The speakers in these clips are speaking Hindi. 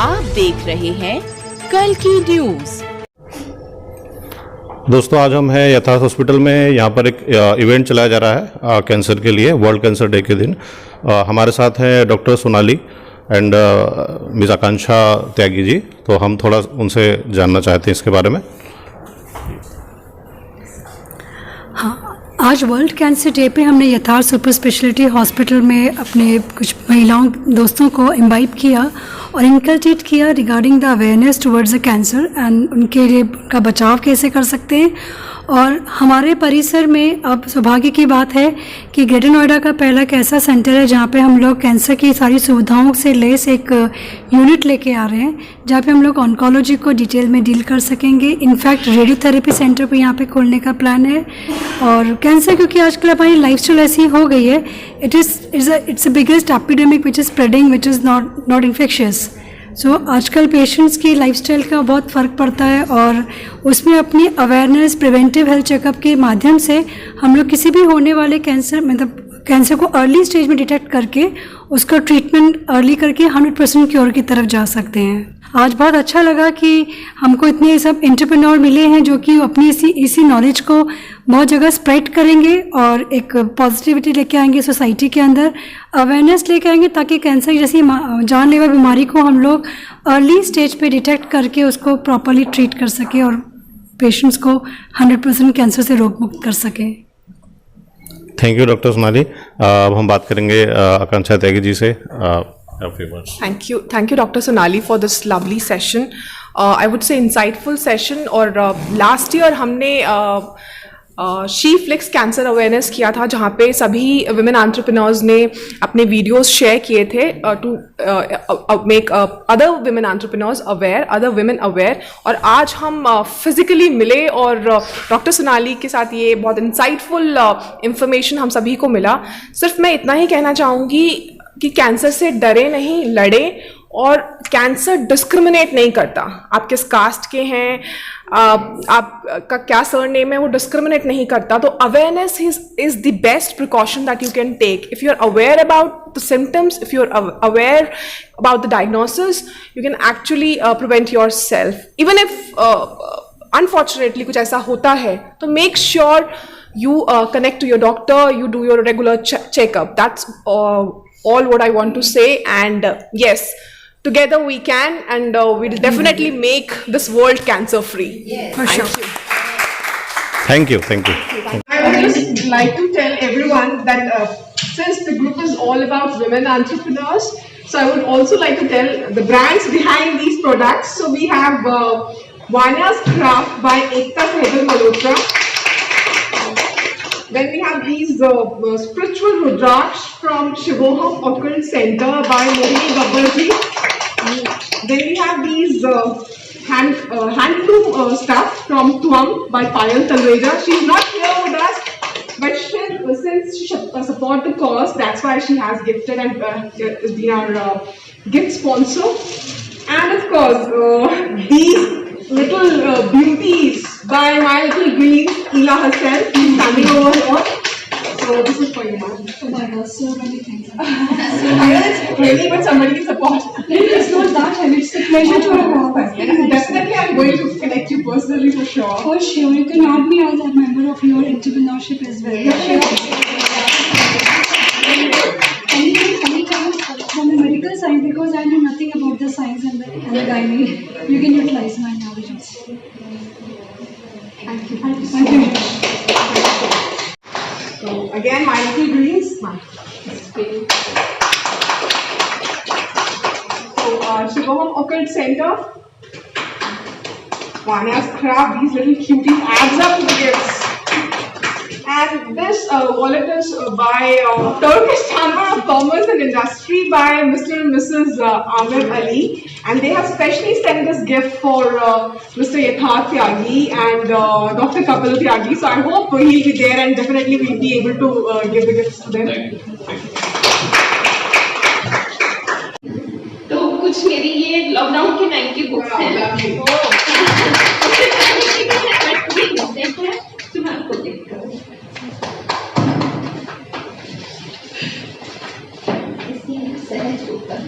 आप देख रहे हैं कल की न्यूज। दोस्तों, आज हम हैं यथार्थ हॉस्पिटल में। यहाँ पर एक इवेंट चलाया जा रहा है कैंसर के लिए, वर्ल्ड कैंसर डे के दिन। हमारे साथ हैं डॉक्टर सोनाली एंड मिस आकांक्षा त्यागी जी। तो हम थोड़ा उनसे जानना चाहते हैं इसके बारे में। हाँ, आज वर्ल्ड कैंसर डे पे हमने यथार्थ सुपर स्पेशलिटी हॉस्पिटल में अपने कुछ महिलाओं दोस्तों को इनवाइट किया और इनकल्केट किया regarding the awareness towards the cancer and उनके लिए उनका बचाव कैसे कर सकते हैं। और हमारे परिसर में अब सौभाग्य की बात है कि ग्रेटर नोएडा का पहला एक ऐसा सेंटर है जहाँ पे हम लोग कैंसर की सारी सुविधाओं से लेस एक यूनिट लेके आ रहे हैं, जहाँ पे हम लोग ऑन्कोलॉजी को डिटेल में डील कर सकेंगे। इनफैक्ट रेडियोथेरेपी सेंटर पे यहाँ पे खोलने का प्लान है। और कैंसर क्योंकि आजकल हमारी लाइफस्टाइल ऐसी हो गई है, it's a biggest epidemic which is spreading which is not infectious. So आजकल पेशेंट्स की लाइफस्टाइल का बहुत फ़र्क पड़ता है और उसमें अपनी अवेयरनेस प्रिवेंटिव हेल्थ चेकअप के माध्यम से हम लोग किसी भी होने वाले कैंसर को अर्ली स्टेज में डिटेक्ट करके उसका ट्रीटमेंट अर्ली करके 100% क्योर की तरफ जा सकते हैं। आज बहुत अच्छा लगा कि हमको इतने सब एंटरप्रेन्योर मिले हैं जो कि अपनी इसी नॉलेज को बहुत जगह स्प्रेड करेंगे और एक पॉजिटिविटी लेके आएंगे सोसाइटी के अंदर, अवेयरनेस लेके आएंगे ताकि कैंसर जैसी जानलेवा बीमारी को हम लोग अर्ली स्टेज पे डिटेक्ट करके उसको प्रॉपरली ट्रीट कर सके और पेशेंट्स को 100% कैंसर से रोग मुक्त कर सके। Thank you doctor Sonali. अब हम बात करेंगे आकांक्षा त्यागी जी से। Thank you, Dr. Sonali, for this lovely session. I would say insightful session. और last year हमने शी फ्लिक्स कैंसर अवेयरनेस किया था, जहाँ पे सभी विमेन एंटरप्रेन्योर्स ने अपने वीडियोस शेयर किए थे to make other women entrepreneurs aware, other women aware. और आज हम फिजिकली मिले और डॉक्टर सोनाली के साथ ये बहुत इंसाइटफुल इंफॉर्मेशन हम सभी को मिला। सिर्फ मैं इतना ही कहना चाहूँगी कि कैंसर से डरे नहीं, लड़े। और कैंसर डिस्क्रिमिनेट नहीं करता, आप किस कास्ट के हैं, आपका क्या सरनेम है, वो डिस्क्रिमिनेट नहीं करता। तो awareness is the best precaution that you can take. If you are aware about the symptoms, if you are aware about the diagnosis, you can actually prevent yourself. Even if unfortunately कुछ ऐसा होता है तो make sure you connect to your doctor, you do your regular checkup. That's all what I want to say. And yes, together we can, and we'll definitely make this world cancer free. Yes. For sure. Thank you. I would just like to tell everyone that since the group is all about women entrepreneurs, so I would also like to tell the brands behind these products. So we have Vanya's Craft by Ekta Sehgal Malhotra. Then we have these spiritual Rudraksh from Shivoham Occult Center by Mohini Gabbarji. Then we have these handloom stuff from Tuam by Payal Talreja. She's not here with us, but since she support the cause, that's why she has gifted and has been our gift sponsor. And of course, these little beauties by my little greens, Ila herself, standing over here. So this is for you, ma'am. Oh my God, so many things. I know it's really good somebody can support. It's not that heavy, it's a pleasure to have. Definitely I'm going to connect you personally for sure. For sure, you can add me as a member of your entrepreneurship as well. Anytime from the medical side, because I know nothing about the science and the gynae, you can utilize my knowledge also. Thank you. So again, my little greens. So Shivoham Occult Center, Vanya's Craft, these little cuties adds up to the gifts. And this wallet is by Turkish Chamber of Commerce and Industry by Mr. and Mrs. Amir Ali, and they have specially sent this gift for Mr. Yatharth Tyagi and Dr. Kapil Tyagi. So I hope he'll be there and definitely we'll be able to give the gifts to them. तो कुछ मेरी ये लॉकडाउन के टाइम की बुक्स हैं। सहज होता है।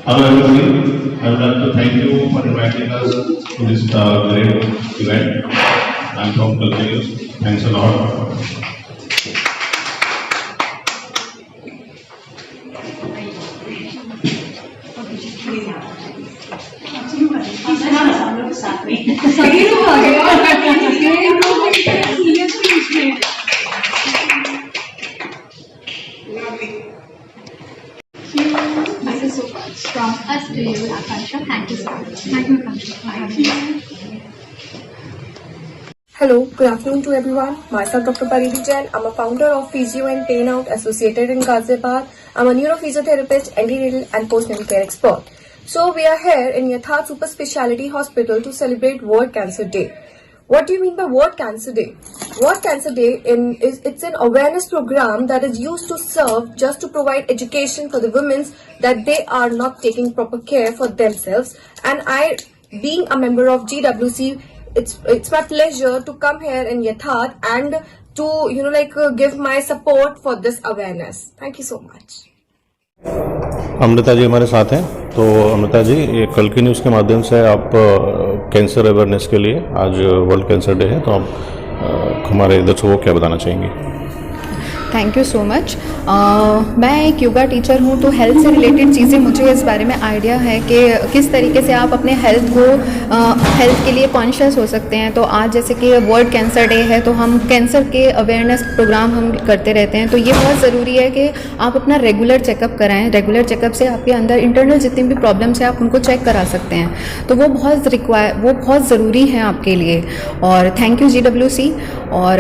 Hello everybody, I would like to thank you for inviting us to this great event. I'm from Kalki. Thanks a lot. This is so much from us to you, Akansha. Thank you so much. Thank you, Akansha, for having me. Hello, good afternoon to everyone. Myself Dr. Paridi Jain. I'm a founder of Physio and Pain Out Associated in Ghaziabad. I'm a neurophysiotherapist, antenatal and postnatal care expert. So we are here in Yatharth Super Speciality Hospital to celebrate World Cancer Day. What do you mean by World Cancer Day? World Cancer Day it's an awareness program that is used to serve just to provide education for the women that they are not taking proper care for themselves. And I, being a member of GWC, it's my pleasure to come here in Yatharth and to give my support for this awareness. Thank you so much. Amrita ji हमारे साथ हैं। तो अमृता जी, ये कल की न्यूज़ के माध्यम से आप कैंसर अवेयरनेस के लिए आज वर्ल्ड कैंसर डे है, तो आप हमारे दर्शकों को क्या बताना चाहेंगी? Thank you so much. मैं एक योगा टीचर हूँ, तो हेल्थ से रिलेटेड चीज़ें मुझे इस बारे में आइडिया है कि किस तरीके से आप अपने हेल्थ के लिए कॉन्शियस हो सकते हैं। तो आज जैसे कि वर्ल्ड कैंसर डे है, तो हम कैंसर के अवेयरनेस प्रोग्राम हम करते रहते हैं। तो ये बहुत ज़रूरी है कि आप अपना रेगुलर चेकअप कराएं। रेगुलर चेकअप से आपके अंदर इंटरनल जितनी भी प्रॉब्लम्स हैं आप उनको चेक करा सकते हैं। तो वो बहुत ज़रूरी है आपके लिए। और थैंक यू GWC। और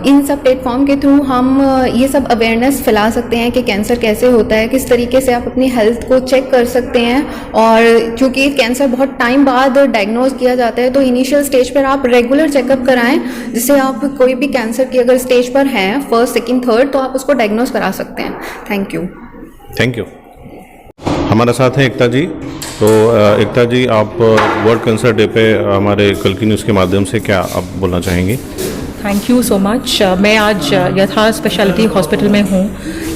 इन सब प्लेटफॉर्म के थ्रू हम ये सब अवेयरनेस फैला सकते हैं कि कैंसर कैसे होता है, किस तरीके से आप अपनी हेल्थ को चेक कर सकते हैं। और चूँकि कैंसर बहुत टाइम बाद डायग्नोज किया जाता है, तो इनिशियल स्टेज पर आप रेगुलर चेकअप कराएं, जिससे आप कोई भी कैंसर की अगर स्टेज पर हैं, फर्स्ट, सेकंड, थर्ड, तो आप उसको डायग्नोज करा सकते हैं। Thank you. Thank you. हमारे साथ हैं एकता जी। तो एकता जी, आप वर्ल्ड कैंसर डे पे हमारे कल की न्यूज़ के माध्यम से क्या आप बोलना चाहेंगी? Thank you so much. मैं आज यथार्थ स्पेशलिटी हॉस्पिटल में हूँ।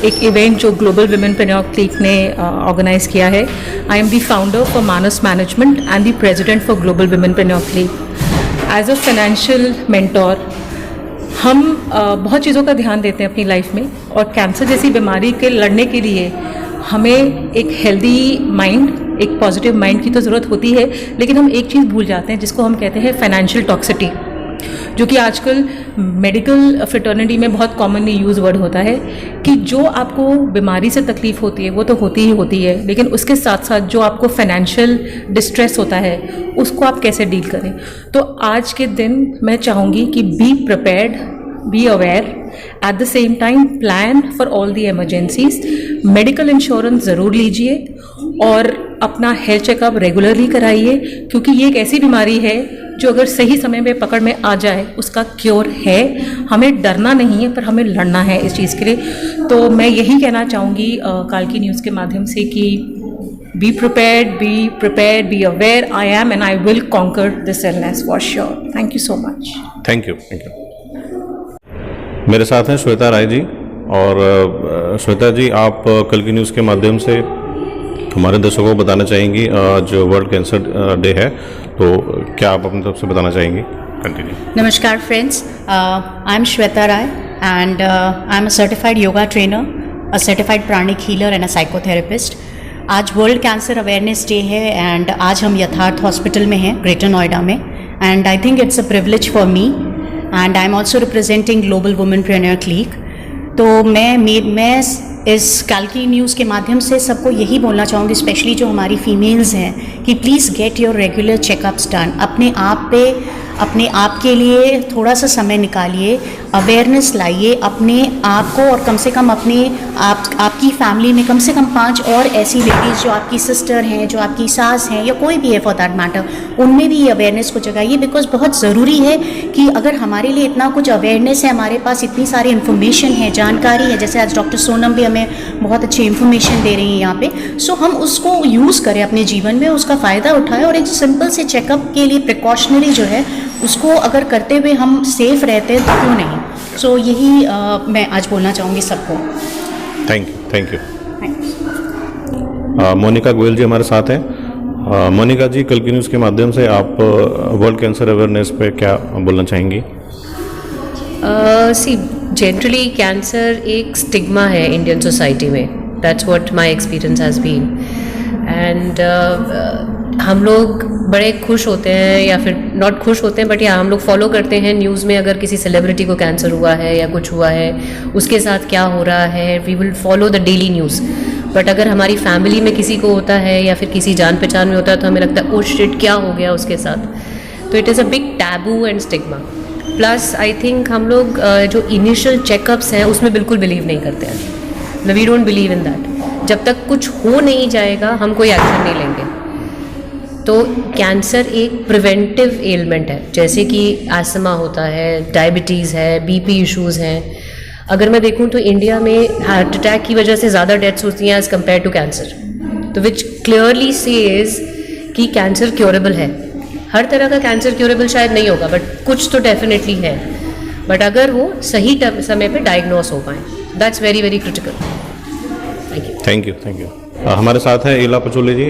एक इवेंट जो ग्लोबल वुमेनप्रेन्योर क्लिक ने ऑर्गेनाइज़ किया है। I am the founder for Manas management and the president for global womenpreneur click. As a financial mentor हम बहुत चीज़ों का ध्यान देते हैं अपनी लाइफ में, और कैंसर जैसी बीमारी के लड़ने के लिए हमें एक हेल्दी माइंड, एक पॉजिटिव माइंड की तो ज़रूरत होती है, लेकिन हम एक चीज़ भूल जाते हैं जिसको हम कहते हैं फाइनेंशियल टॉक्सिटी, जो कि आजकल मेडिकल फ्रेटर्निटी में बहुत कॉमनली यूज़ वर्ड होता है कि जो आपको बीमारी से तकलीफ़ होती है वो तो होती ही होती है, लेकिन उसके साथ साथ जो आपको फाइनेंशियल डिस्ट्रेस होता है उसको आप कैसे डील करें। तो आज के दिन मैं चाहूँगी कि be prepared, be aware, at the same time plan for all the emergencies. Medical insurance ज़रूर लीजिए और अपना हेल्थ चेकअप रेगुलरली कराइए, क्योंकि ये एक ऐसी बीमारी है जो अगर सही समय में पकड़ में आ जाए उसका क्योर है। हमें डरना नहीं है, पर हमें लड़ना है इस चीज़ के लिए। तो मैं यही कहना चाहूँगी काल की न्यूज़ के माध्यम से कि be prepared, be aware. I am and I will conquer this illness for sure. Thank you so much. Thank you. मेरे साथ हैं श्वेता राय जी। और श्वेता जी, आप कल की न्यूज़ के माध्यम से हमारे दर्शकों को बताना चाहेंगी जो वर्ल्ड कैंसर डे है, तो क्या आप अपनी तरफ से बताना चाहेंगी? कंटिन्यू। नमस्कार friends, I am Shweta Rai and I am a certified yoga trainer, a certified pranic healer and a psychotherapist. आज वर्ल्ड कैंसर अवेयरनेस डे है एंड आज हम यथार्थ हॉस्पिटल में हैं, ग्रेटर नोएडा में। And I think it's a privilege for me and I am also representing global womenpreneur click. तो मैं इस कल की न्यूज़ के माध्यम से सबको यही बोलना चाहूँगी, स्पेशली जो हमारी फीमेल्स हैं, कि please get your regular checkups done. अपने आप के लिए थोड़ा सा समय निकालिए, अवेयरनेस लाइए अपने आप को, और कम से कम आपकी फैमिली में कम से कम 5 और ऐसी लेडीज़ जो आपकी सिस्टर हैं, जो आपकी सास हैं, या कोई भी है फॉर दैट मैटर, उनमें भी ये अवेयरनेस को जगाइए। बिकॉज बहुत ज़रूरी है कि अगर हमारे लिए इतना कुछ अवेयरनेस है, हमारे पास इतनी सारी इन्फॉर्मेशन है, जानकारी है, जैसे आज डॉक्टर सोनम भी हमें बहुत अच्छी इन्फॉर्मेशन दे रही हैं यहाँ पे, सो हम उसको यूज़ करें अपने जीवन में, उसका फ़ायदा उठाएं, और एक सिंपल से चेकअप के लिए प्रिकॉशनरी जो है उसको अगर करते हुए हम सेफ रहते हैं तो क्यों नहीं। सो यही मैं आज बोलना चाहूँगी सबको। Thank you. मोनिका गोयल जी हमारे साथ हैं। मोनिका जी, कल की न्यूज़ के माध्यम से आप वर्ल्ड कैंसर अवेयरनेस पे क्या बोलना चाहेंगी? सी जनरली कैंसर एक स्टिग्मा है इंडियन सोसाइटी में, that's what my experience has been. And हम लोग बड़े खुश होते हैं, या फिर नॉट खुश होते हैं, बट या हम लोग फॉलो करते हैं न्यूज़ में अगर किसी सेलिब्रिटी को कैंसर हुआ है या कुछ हुआ है, उसके साथ क्या हो रहा है, we will follow the daily news. But अगर हमारी फैमिली में किसी को होता है या फिर किसी जान पहचान में होता है तो हमें लगता है ओ शिट क्या हो गया उसके साथ। तो it is a big taboo and stigma. Plus I think हम लोग जो इनिशियल चेकअप्स हैं उसमें बिल्कुल बिलीव नहीं करते हैं। We don't believe in that. जब तक कुछ हो नहीं जाएगा हम कोई एक्शन नहीं लेंगे। तो कैंसर एक प्रिवेंटिव एलिमेंट है, जैसे कि एस्थमा होता है, डायबिटीज़ है, बीपी इश्यूज़ हैं। अगर मैं देखूं तो इंडिया में हार्ट अटैक की वजह से ज़्यादा डेथ्स होती हैं एज़ कम्पेयर टू कैंसर, तो विच क्लियरली सेज कि कैंसर क्योरेबल है। हर तरह का कैंसर क्योरेबल शायद नहीं होगा, बट कुछ तो डेफिनेटली है। बट अगर वो सही समय पे डायग्नोस हो पाए, that's very very critical. Thank you. हमारे साथ हैं इला पचोले जी।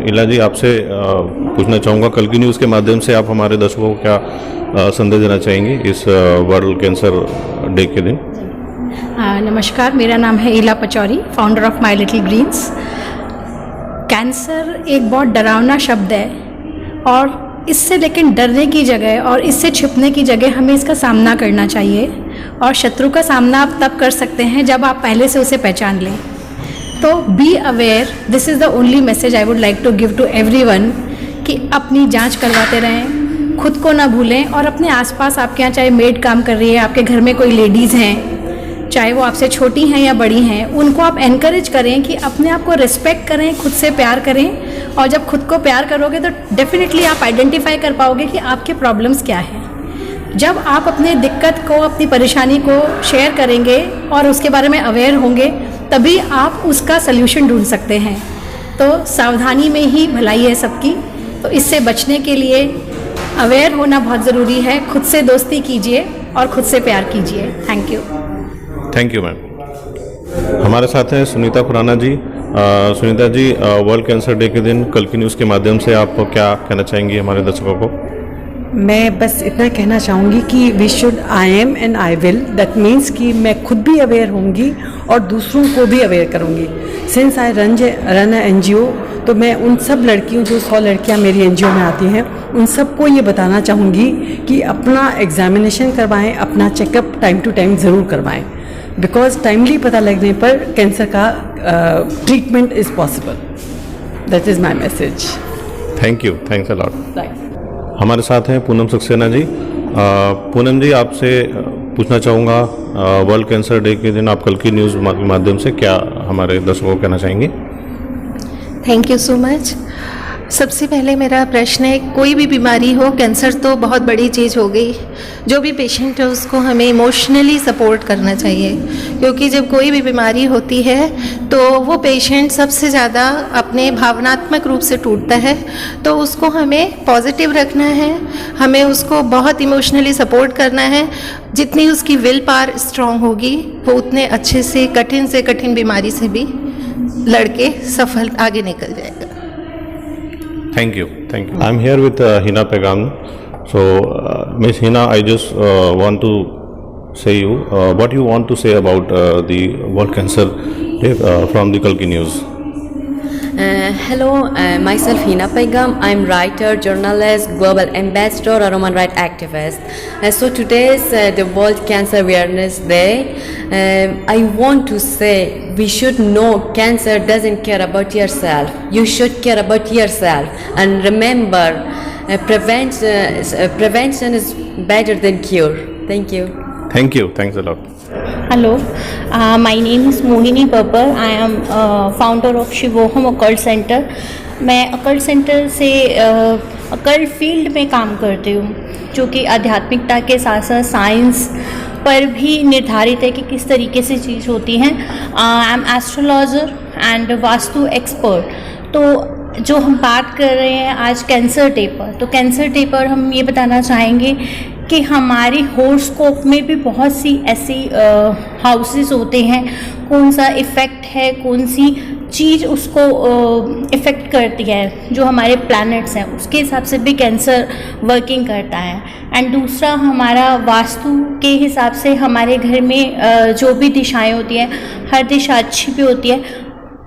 इला जी, आपसे पूछना चाहूँगा, कल की न्यूज़ के माध्यम से आप हमारे दर्शकों को क्या संदेश देना चाहेंगे इस वर्ल्ड कैंसर डे के दिन? नमस्कार, मेरा नाम है Ila Pachauri, founder of My Little Greens. Cancer एक बहुत डरावना शब्द है, और इससे लेकिन डरने की जगह और इससे छिपने की जगह हमें इसका सामना करना चाहिए। और शत्रु का सामना आप तब कर सकते हैं जब आप पहले से उसे पहचान लें। तो be aware, this is the only message I would like to give to everyone, कि अपनी जांच करवाते रहें, खुद को ना भूलें, और अपने आसपास आपके यहाँ चाहे मेड काम कर रही है, आपके घर में कोई लेडीज़ हैं, चाहे वो आपसे छोटी हैं या बड़ी हैं, उनको आप एनकरेज करें कि अपने आप को रिस्पेक्ट करें, खुद से प्यार करें। और जब खुद को प्यार करोगे तो डेफिनेटली आप आइडेंटिफाई कर पाओगे कि आपके प्रॉब्लम्स क्या हैं। जब आप अपने दिक्कत को, अपनी परेशानी को शेयर करेंगे और उसके बारे में अवेयर होंगे, तभी आप उसका सल्यूशन ढूंढ सकते हैं। तो सावधानी में ही भलाई है सबकी। तो इससे बचने के लिए अवेयर होना बहुत ज़रूरी है। खुद से दोस्ती कीजिए और खुद से प्यार कीजिए। Thank you ma'am. हमारे साथ हैं सुनीता खुराना जी। Sunita ji, world cancer day के दिन कल की न्यूज़ के माध्यम से आप क्या कहना चाहेंगी हमारे दर्शकों को? मैं बस इतना कहना चाहूँगी कि we should I am and I will, that means कि मैं खुद भी अवेयर होंगी और दूसरों को भी अवेयर करूँगी। Since I run a NGO, तो मैं उन सब लड़कियों, जो 100 लड़कियाँ मेरी NGO में आती हैं, उन सबको ये बताना चाहूँगी कि अपना एग्जामिनेशन करवाएं, अपना चेकअप टाइम टू टाइम ज़रूर करवाएं, बिकॉज टाइमली पता लगने पर कैंसर का treatment is possible. That is my message. Thank you, thanks a lot. हमारे साथ हैं पूनम सक्सेना जी। पूनम जी, आपसे पूछना चाहूँगा, वर्ल्ड कैंसर डे के दिन आप कल की न्यूज़ के माध्यम से क्या हमारे दर्शकों को कहना चाहेंगे? Thank you so much. सबसे पहले मेरा प्रश्न है, कोई भी बीमारी हो, कैंसर तो बहुत बड़ी चीज़ हो गई, जो भी पेशेंट है उसको हमें इमोशनली सपोर्ट करना चाहिए, क्योंकि जब कोई भी बीमारी होती है तो वो पेशेंट सबसे ज़्यादा अपने भावनात्मक रूप से टूटता है। तो उसको हमें पॉजिटिव रखना है, हमें उसको बहुत इमोशनली सपोर्ट करना है। जितनी उसकी विल पावर स्ट्रांग होगी, वो उतने अच्छे से कठिन बीमारी से भी लड़के सफल आगे निकल जाएगा। Thank you. I'm here with Hina Pegam. So, Miss Hina, I just want to say you what you want to say about the World Cancer Day from the Kalki News. Hello, myself Hina Pegam. I'm writer, journalist, global ambassador, a human rights activist. So today is the World Cancer Awareness Day. I want to say we should know cancer doesn't care about yourself. You should care about yourself. And remember, prevention is better than cure. Thank you. Thank you. Thanks a lot. Hello, my name is Mohini Babbar. I am founder of Shivoham Occult Center. मैं अकल्ट सेंटर से अकल्ट फील्ड में काम करती हूँ, जो कि आध्यात्मिकता के साथ साथ साइंस पर भी निर्धारित है कि किस तरीके से चीज़ होती हैं। I am astrologer and vastu expert. तो जो हम बात कर रहे हैं आज कैंसर डे पर, तो कैंसर डे पर हम ये बताना चाहेंगे कि हमारी हॉरोस्कोप में भी बहुत सी ऐसी हाउसेस होते हैं, कौन सा इफ़ेक्ट है, कौन सी चीज़ उसको इफ़ेक्ट करती है, जो हमारे प्लैनेट्स हैं उसके हिसाब से भी कैंसर वर्किंग करता है। एंड दूसरा, हमारा वास्तु के हिसाब से हमारे घर में जो भी दिशाएं होती हैं, हर दिशा अच्छी भी होती है,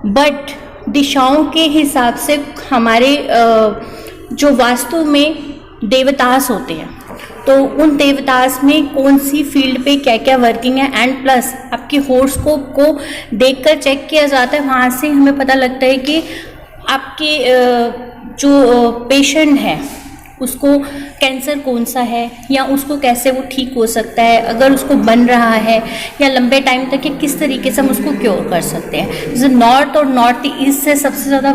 बट दिशाओं के हिसाब से हमारे जो वास्तु में देवतास होते हैं, तो उन देवतास में कौन सी फील्ड पे क्या क्या वर्किंग है, एंड प्लस आपकी हॉरोस्कोप को देखकर चेक किया जाता है। वहाँ से हमें पता लगता है कि आपके जो पेशेंट है उसको कैंसर कौन सा है, या उसको कैसे वो ठीक हो सकता है, अगर उसको बन रहा है या लंबे टाइम तक, या किस तरीके से हम उसको क्योर कर सकते हैं। जैसे नॉर्थ और नॉर्थ ईस्ट से सबसे ज़्यादा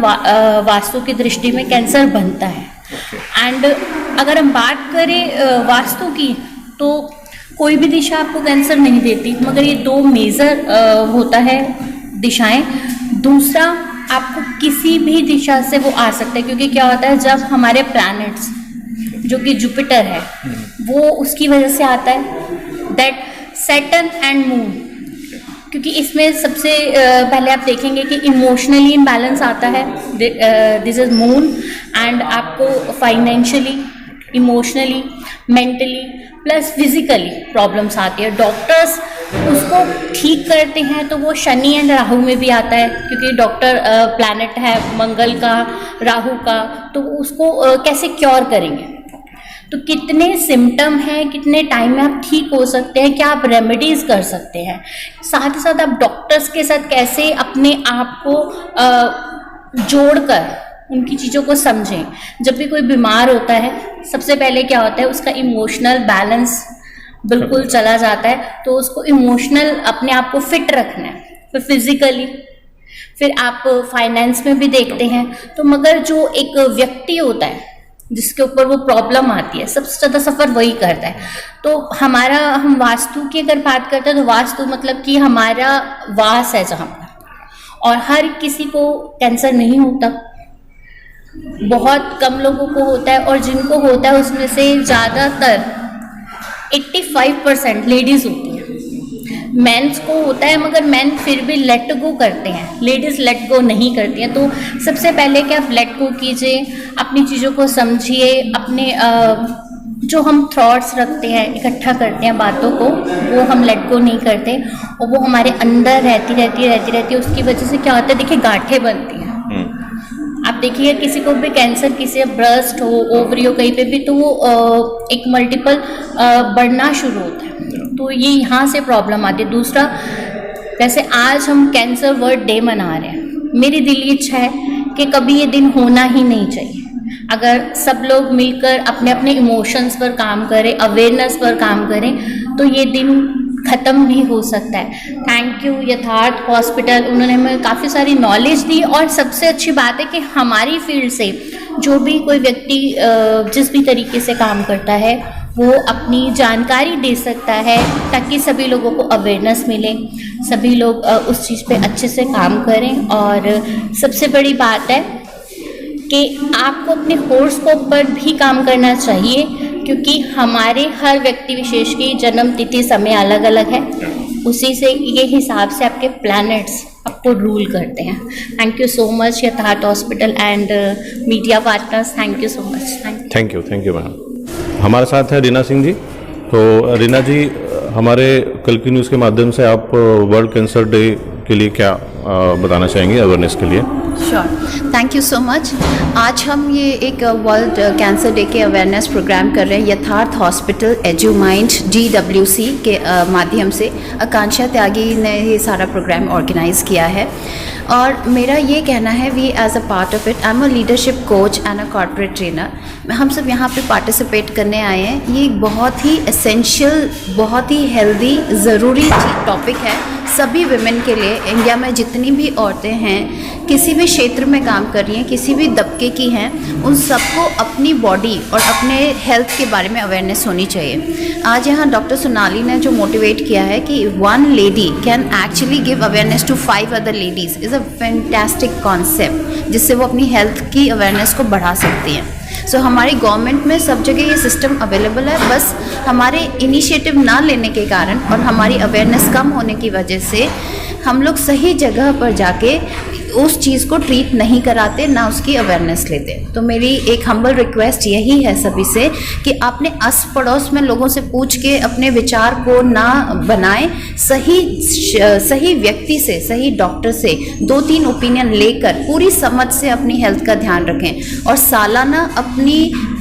वास्तु की दृष्टि में कैंसर बनता है। एंड अगर हम बात करें वास्तु की, तो कोई भी दिशा आपको कैंसर नहीं देती, मगर ये दो मेजर होता है दिशाएं। दूसरा, आपको किसी भी दिशा से वो आ सकता है, क्योंकि क्या होता है, जब हमारे प्लैनेट्स जो कि जुपिटर है वो उसकी वजह से आता है, दैट सैटर्न एंड मून, क्योंकि इसमें सबसे पहले आप देखेंगे कि इमोशनली इम्बैलेंस आता है, दिस इज मून, एंड आपको financially, emotionally, mentally plus physically problems आती है। डॉक्टर्स उसको ठीक करते हैं तो वो शनि एंड राहु में भी आता है, क्योंकि डॉक्टर प्लैनेट है मंगल का, राहु का, तो उसको कैसे क्योर करेंगे। तो कितने सिम्टम हैं, कितने टाइम में आप ठीक हो सकते हैं, क्या आप रेमेडीज़ कर सकते हैं, साथ ही साथ आप डॉक्टर्स के साथ कैसे अपने आप को जोड़कर उनकी चीज़ों को समझें। जब भी कोई बीमार होता है, सबसे पहले क्या होता है, उसका इमोशनल बैलेंस बिल्कुल चला जाता है, तो उसको इमोशनल अपने आप को फिट रखना है, फिर फिजिकली, फिर आप फाइनेंस में भी देखते हैं। तो मगर जो एक व्यक्ति होता है जिसके ऊपर वो प्रॉब्लम आती है, सबसे ज़्यादा सफ़र वही करता है। तो हम वास्तु की अगर बात करते हैं, तो वास्तु मतलब कि हमारा वास है जहाँ पर, और हर किसी को कैंसर नहीं होता, बहुत कम लोगों को होता है, और जिनको होता है उसमें से ज़्यादातर 85% लेडीज़ होती हैं। मेंस को होता है, मगर मेन फिर भी लेट गो करते हैं, लेडीज़ लेट गो नहीं करती हैं। तो सबसे पहले कि आप लेट गो कीजिए, अपनी चीज़ों को समझिए, अपने जो हम थॉट्स रखते हैं, इकट्ठा करते हैं बातों को, वो हम लेट गो नहीं करते, और वो हमारे अंदर रहती। उसकी वजह से क्या होता है, देखिए गांठें बनती हैं। आप देखिए किसी को भी कैंसर, किसी ब्रेस्ट हो, ओवरी हो, कहीं पे भी, तो वो एक मल्टीपल बढ़ना शुरू होता है, तो ये यहाँ से प्रॉब्लम आती है। दूसरा, जैसे आज हम कैंसर वर्ल्ड डे मना रहे हैं, मेरी दिली इच्छा है कि कभी ये दिन होना ही नहीं चाहिए। अगर सब लोग मिलकर अपने अपने इमोशंस पर काम करें, अवेयरनेस पर काम करें, तो ये दिन ख़त्म भी हो सकता है। थैंक यू यथार्थ हॉस्पिटल, उन्होंने हमें काफ़ी सारी नॉलेज दी, और सबसे अच्छी बात है कि हमारी फील्ड से जो भी कोई व्यक्ति जिस भी तरीके से काम करता है, वो अपनी जानकारी दे सकता है, ताकि सभी लोगों को अवेयरनेस मिले, सभी लोग उस चीज़ पे अच्छे से काम करें। और सबसे बड़ी बात है कि आपको अपने हॉरोस्कोप पर भी काम करना चाहिए, क्योंकि हमारे हर व्यक्ति विशेष की जन्म तिथि समय अलग अलग है, उसी से ये हिसाब से आपके प्लैनेट्स आपको रूल करते हैं। थैंक यू सो मच यथार्थ hospital and media partners, thank you so much. Thank you ma'am. हमारे साथ है रीना सिंह जी। तो रीना जी, हमारे कल की न्यूज़ के माध्यम से आप वर्ल्ड कैंसर डे के लिए क्या बताना चाहेंगे अवेयरनेस के लिए? Sure, thank you so much. आज हम ये एक वर्ल्ड कैंसर डे के अवेयरनेस प्रोग्राम कर रहे हैं यथार्थ हॉस्पिटल एजुमाइंड GWC के माध्यम से। आकांक्षा त्यागी ने ये सारा प्रोग्राम ऑर्गेनाइज़ किया है, और मेरा ये कहना है, we as a part of it, I am a leadership coach and a corporate trainer. हम सब यहाँ पे पार्टिसिपेट करने आए हैं। ये बहुत ही एसेंशियल, बहुत ही हेल्दी, ज़रूरी टॉपिक है सभी वुमेन के लिए। इंडिया में जितनी भी औरतें हैं, किसी भी क्षेत्र में काम कर रही हैं, किसी भी तबके की हैं, उन सबको अपनी बॉडी और अपने हेल्थ के बारे में अवेयरनेस होनी चाहिए। आज यहाँ डॉक्टर सोनाली ने जो मोटिवेट किया है कि 1 lady can actually give awareness to 5 other ladies, is a fantastic concept, जिससे वो अपनी हेल्थ की अवेयरनेस को बढ़ा सकती हैं। सो हमारी गवर्नमेंट में सब जगह ये सिस्टम अवेलेबल है, बस हमारे इनिशिएटिव ना लेने के कारण और हमारी अवेयरनेस कम होने की वजह से हम लोग सही जगह पर जाके उस चीज़ को ट्रीट नहीं कराते, ना उसकी अवेयरनेस लेते। तो मेरी एक हम्बल रिक्वेस्ट यही है सभी से कि आपने अस पड़ोस में लोगों से पूछ के अपने विचार को ना बनाएं, सही व्यक्ति से, सही डॉक्टर से 2-3 ओपिनियन लेकर पूरी समझ से अपनी हेल्थ का ध्यान रखें। और सालाना अपनी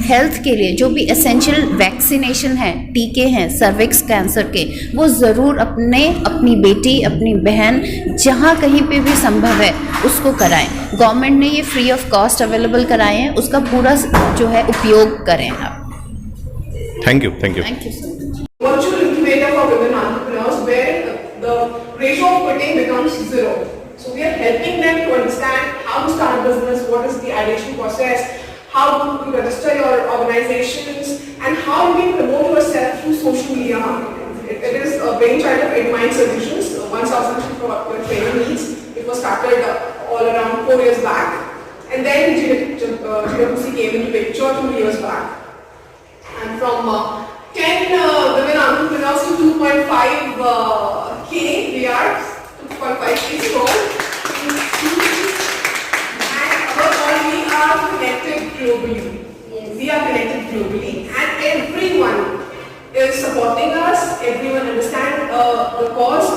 हेल्थ के लिए जो भी एसेंशियल वैक्सीनेशन है, टीके हैं सर्विक्स कैंसर के, वो ज़रूर अपनी बेटी, अपनी बहन, जहाँ कहीं पे भी संभव है उसको कराएं। गवर्नमेंट ने ये फ्री ऑफ कॉस्ट अवेलेबल कराए हैं, उसका पूरा जो है उपयोग करें आप। Thank you so much. Virtual incubator for women entrepreneurs where the ratio of quitting becomes 0. So we are helping them to understand how to start a business, what is the ideation process, how to register your organizations, and how you can promote yourself through social media marketing. It is a brainchild of Edmind Solutions, one solution for your training needs. It was started all around 4 years back, and then GWC came into picture 2 years back. And from 10 women entrepreneurs to 2.5K, we are 2.5K strong. And above all, we are connected globally. We are connected globally, and everyone is supporting us. Everyone understands the cause.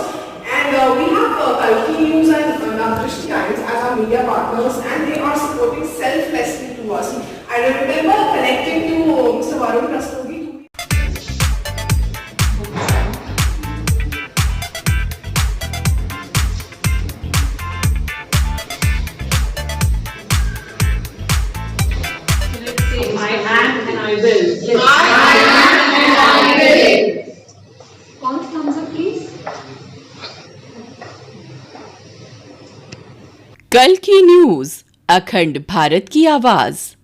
And we have Kalki News and Navdrishti Times as our media partners, and they are supporting selflessly to us. I remember connecting to Mr. Varun Rastogi. I am and I will. Yes. I am and I will. Thumbs up, please. कल की न्यूज, अखंड भारत की आवाज।